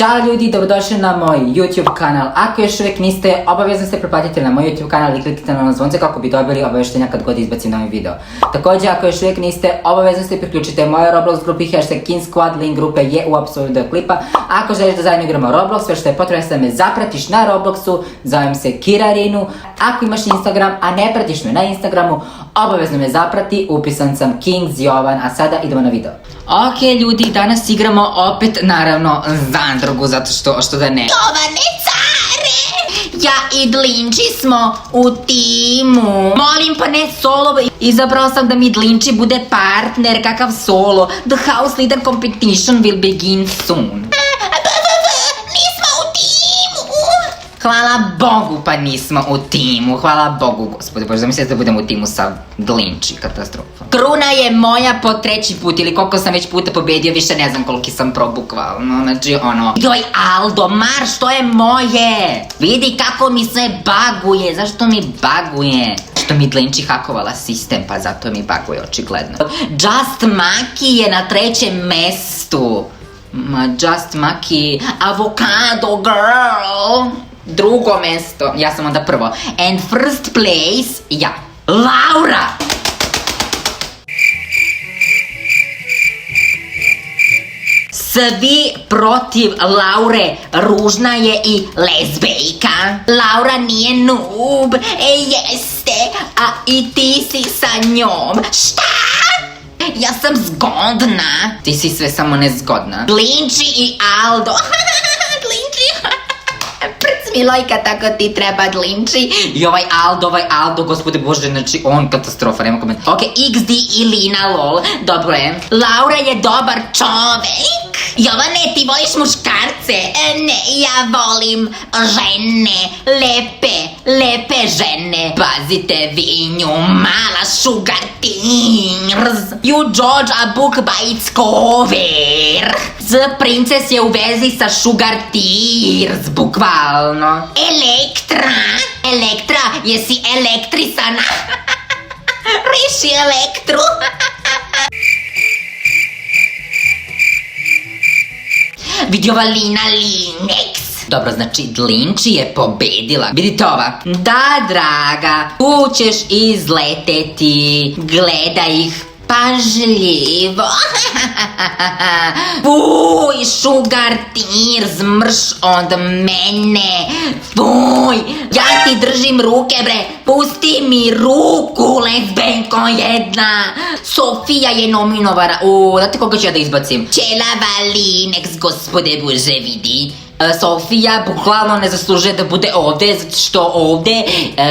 Ćao ljudi, dobrodošli na moj YouTube kanal. Ako još uvijek niste, obavezno se pretplatite na moj YouTube kanal i kliknite na zvonce kako bi dobili obavještenja kad god izbacim novi video. Također, ako još uvijek niste, obavezno se priključite mojoj Roblox grupi #KingSquad, link grupe je u opisu video klipa. Ako želiš da zajedno igramo Roblox, sve što je potrebno da me zapratiš na Robloxu, zovem se Kirarinu. Ako imaš Instagram, a ne pratiš me na Instagramu, obavezno me zaprati, upisan sam Kings Jovan, a sada idemo na video. Ok ljudi, danas igramo opet naravno Zandrugu, zato što da ne. Jovane care! Ja i Dlinči smo u timu. Molim pa ne solo, izabrao sam da mi Dlinči bude partner, kakav solo. The house leader competition will begin soon. Nismo u timu! Hvala Bogu pa nismo u timu, hvala Bogu gospode Bože, zamislite da budem u timu sa Dlinči, katastrofa. Kruna je moja po treći put ili koliko sam već puta pobedio, više ne znam koliki sam probukvalno, znači ono. Joj Aldo, marš, to je moje! Vidi kako mi se baguje, zašto mi baguje? Što mi Dlinči hakovala sistem, pa zato mi baguje očigledno. Just Maki je na trećem mestu. Just Maki, avocado girl. Drugo mesto, ja sam onda prvo. And first place, ja, Laura! Svi protiv Laure, ružna je i lezbejka. Laura nije noob, jeste, a i ti si sa njom. Šta? Ja sam zgodna. Ti si sve samo nezgodna. Dlinči i Aldo. Dlinči. Milojka, tako ti treba Dlinči. I ovaj Aldo, gospode Bože, znači on katastrofa, nema komentar. Ok, XD i Lina, lol, dobro je. Laura je dobar čovek. Jovane, ti voliš muškarce? Ne, ja volim žene, lepe žene. Pazite vi nju, mala sugar tears. You judge a book by its cover. Princes je u vezi sa sugar tears, bukvalno. Elektra, jesi elektrisana? Reši Elektru. Vidi ova Lina Linex. Dobro, znači Dlinči je pobedila. Vidite ova. Da, draga, tu ćeš izleteti. Gledaj ih pažljivo. Fuj, sugar tears, mrš od mene. Fuj, ja ti držim ruke bre. Pusti mi ruku, lesbenko jedna. Sofija je nominovana. Znate koga ću ja da izbacim? Čelava Linex, gospode Bože, vidi. Sofija bukvalno ne zaslužuje da bude ovde, zato što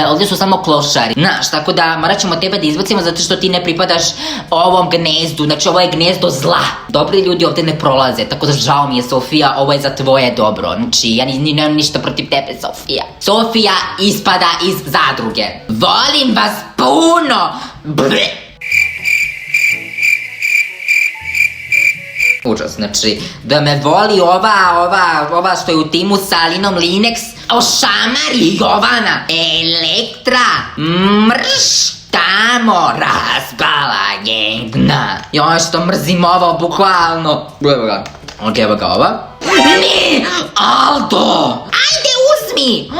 ovde su samo klošari. Znaš, tako da morat ćemo tebe da izbacimo zato što ti ne pripadaš ovom gnezdu, znači ovo je gnezdo zla. Dobri ljudi ovde ne prolaze, tako da žao mi je Sofija, ovo je za tvoje dobro. Znači, ja nemam ništa protiv tebe, Sofija. Sofija ispada iz zadruge. Volim vas puno! Užas, znači, da me voli ova što je u timu sa Alinom Linex, ošamari Jovana. Elektra, mrš, tamo, razbala jedna. Joj, što mrzim ovo, bukvalno. Evo ga. Ok, evo ga ova. Ne, Aldo! Ajde, uzmi!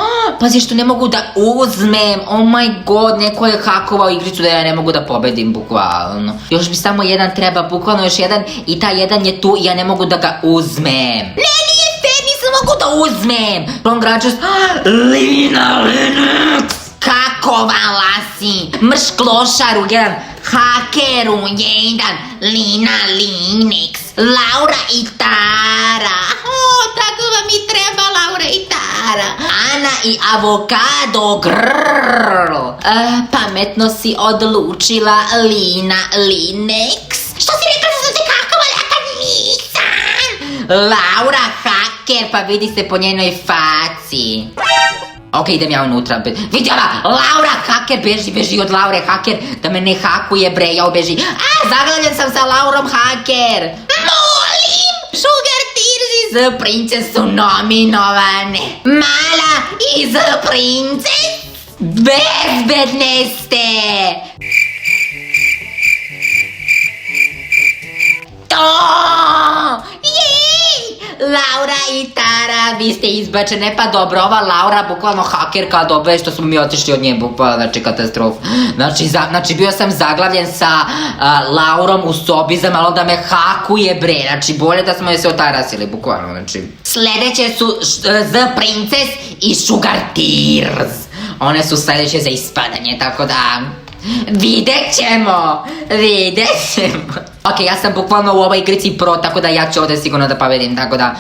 Pazi što ne mogu da uzmem, oh my god, neko je hakovao igricu da ja ne mogu da pobedim, bukvalno. Još bi samo jedan treba, bukvalno još jedan i taj jedan je tu i ja ne mogu da ga uzmem. Ne, nije fair, nisam mogu da uzmem! Congrats, Lina Linux! Kakovala si! Mrš klošaru, jedan. Hakeru, jedan, Lina Linex, Laura i Tara. Tako vam i treba Laura i Tara. Ana i avokado grrrl. Pametno si odlučila, Lina Linex. Što si rekla da sam te kakovala kad nisam? Laura haker, pa vidi se po njenoj faci. Ok, idem ja unutra. Vidi ova, Laura haker, beži od Laure haker, da me ne hakuje bre, ja beži. Zaglavljen sam sa Laurom haker. Molim! Sugar tears iz Princes su nominovane. Mala iz Princes? Bezbedne ste! To! Jej! Laura i Tara. Vi ste izbačene, pa dobro, ova Laura, bukvalno hakerka, dobro je što smo mi otišli od nje, bukvalno, znači katastrof. Znači bio sam zaglavljen sa Laurom u sobi za malo da me hakuje, bre, znači bolje da smo je se otarasili, bukvalno, znači. Sledeće su The Princess i Sugar Tears. One su sledeće za ispadanje, tako da... Vidjet ćemo. Ok, ja sam bukvalno u ovoj igrici pro, tako da ja ću ovdje sigurno da pobedim, tako da...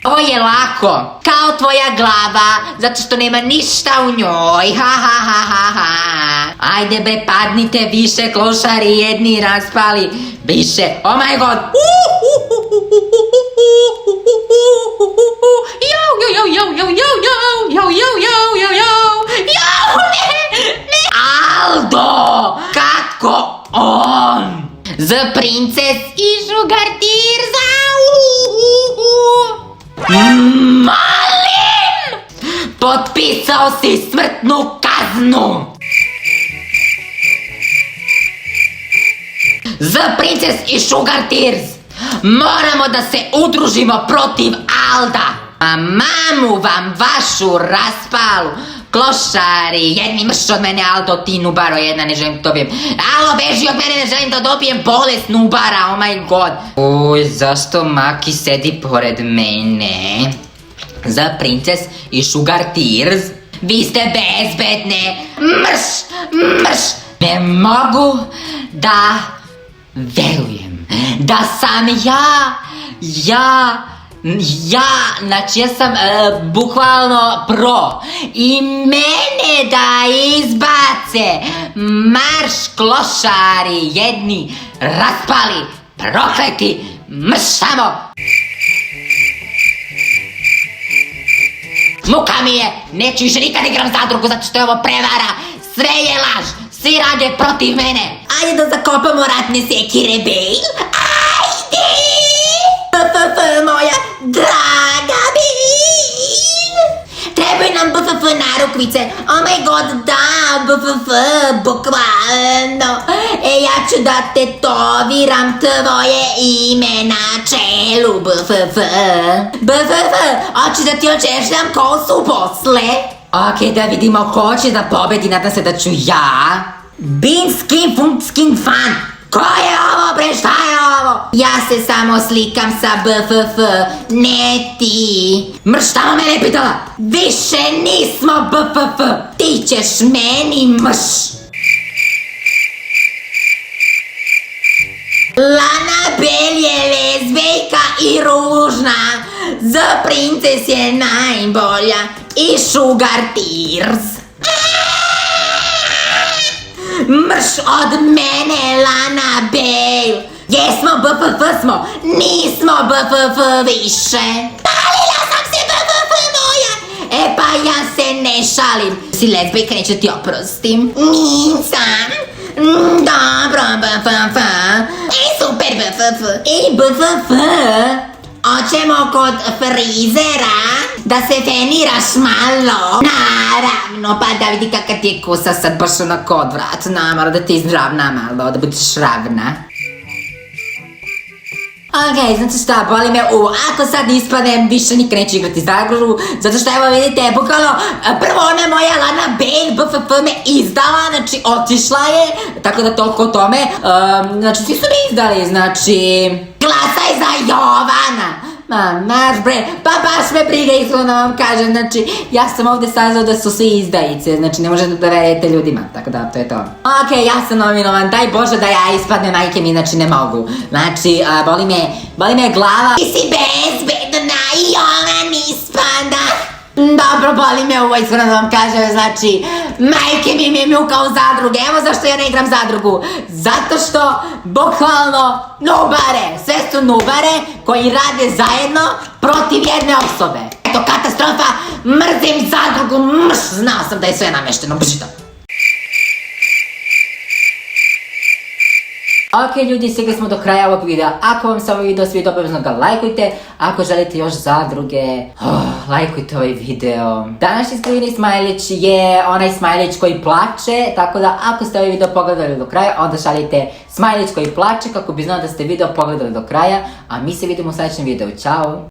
Ovo je lako, kao tvoja glava, zato što nema ništa u njoj, ha. Ajde bre, padnite više, klošari jedni raspali, više, oh my god. Aldo, kako on? The Princess i Sugar Tears. Malim! Potpisao si smrtnu kaznu! The Princess i Sugar Tears! Moramo da se udružimo protiv Alda! A mamu vam vašu raspalu! Klošari, jedni mrš od mene, Aldo, ti nubaro jedna, ne želim da dobijem. Alo, beži od mene, ne želim da dobijem bolest nubara, oh my god. Uj, zašto Maki sedi pored mene? The Princess i Sugar Tears? Vi ste bezbedne, mrš. Ne mogu da verujem da sam znači ja sam bukvalno pro i mene da izbace, marš klošari jedni raspali, prokleti, mrš samo. Muka mi je, neću više nikad igram zadrugu zato što je ovo prevara, sve je laž, svi rade protiv mene. Ajde da zakopamo ratne sekire, Bale. Ajde! Moja draga Bale. Trebaju nam BFF narukvice. Oh my god, da, BFF, bukvalno. Ja ću da tetoviram tvoje ime na čelu, BFF. BFF, hoću da ti očešljam kosu posle. Ok, da vidimo ko će da pobedi, nadam se da ću ja. Bin skin fan. Ko je ovo bre, šta je ovo? Ja se samo slikam sa BFF, ne ti. Mrš, tamo mene pitala. Više nismo BFF, ti ćeš meni mrš. Lana Bale je lezbejka i ružna. The Princess je najbolja i Sugar Tears. Mrš od mene, Lana Bale. Jesmo BFF smo, nismo BFF više. Palila sam se BFF moja. E pa ja se ne šalim. Si lezbejka, neću ti oprostim. Nisam. Dobro BFF. Super BFF. BFF. Oćemo kod frizera da se feniraš malo. Naravno, pa da vidi kakav ti je kosa sad baš onako odvratna. Mora da ti izravna malo, da budeš ravna. Ok, znači šta, boli me ako sad ispadem, više nikad neću igrati zadrugu, zato što evo vidite, bukvalno, prvo ona moja Lana Bale, BFF me izdala, znači otišla je, tako da toliko o tome, znači svi su me izdali, znači, glasaj za Jovana. Marš bre, pa baš me briga iskreno da vam kažem, znači ja sam ovdje saznao da su svi izdajice, znači ne možete da verujete ljudima, tako da to je to. Ok, ja sam nominovan, daj Bože da ja ispadnem, majke mi, znači ne mogu, znači boli me glava. Ti si bezbedna i ona ispada. Dobro, boli me ovo, iskreno da vam kažem, znači, majke mi je mjuka u zadruge, evo zašto ja ne igram zadrugu, zato što, bukvalno, nubare, sve su nubare koji rade zajedno protiv jedne osobe. Eto, katastrofa, mrzim zadrugu, znao sam da je sve namešteno, brži to. Ok ljudi, stigli smo do kraja ovog videa. Ako vam se ovaj video svidio, obavezno ga lajkujte. Ako želite još zadruge, lajkujte ovaj video. Današnji skriveni smajlić je onaj smajlić koji plače, tako da ako ste ovaj video pogledali do kraja, onda šaljite smajlić koji plače kako bi znao da ste video pogledali do kraja. A mi se vidimo u sljedećem videu. Ćao!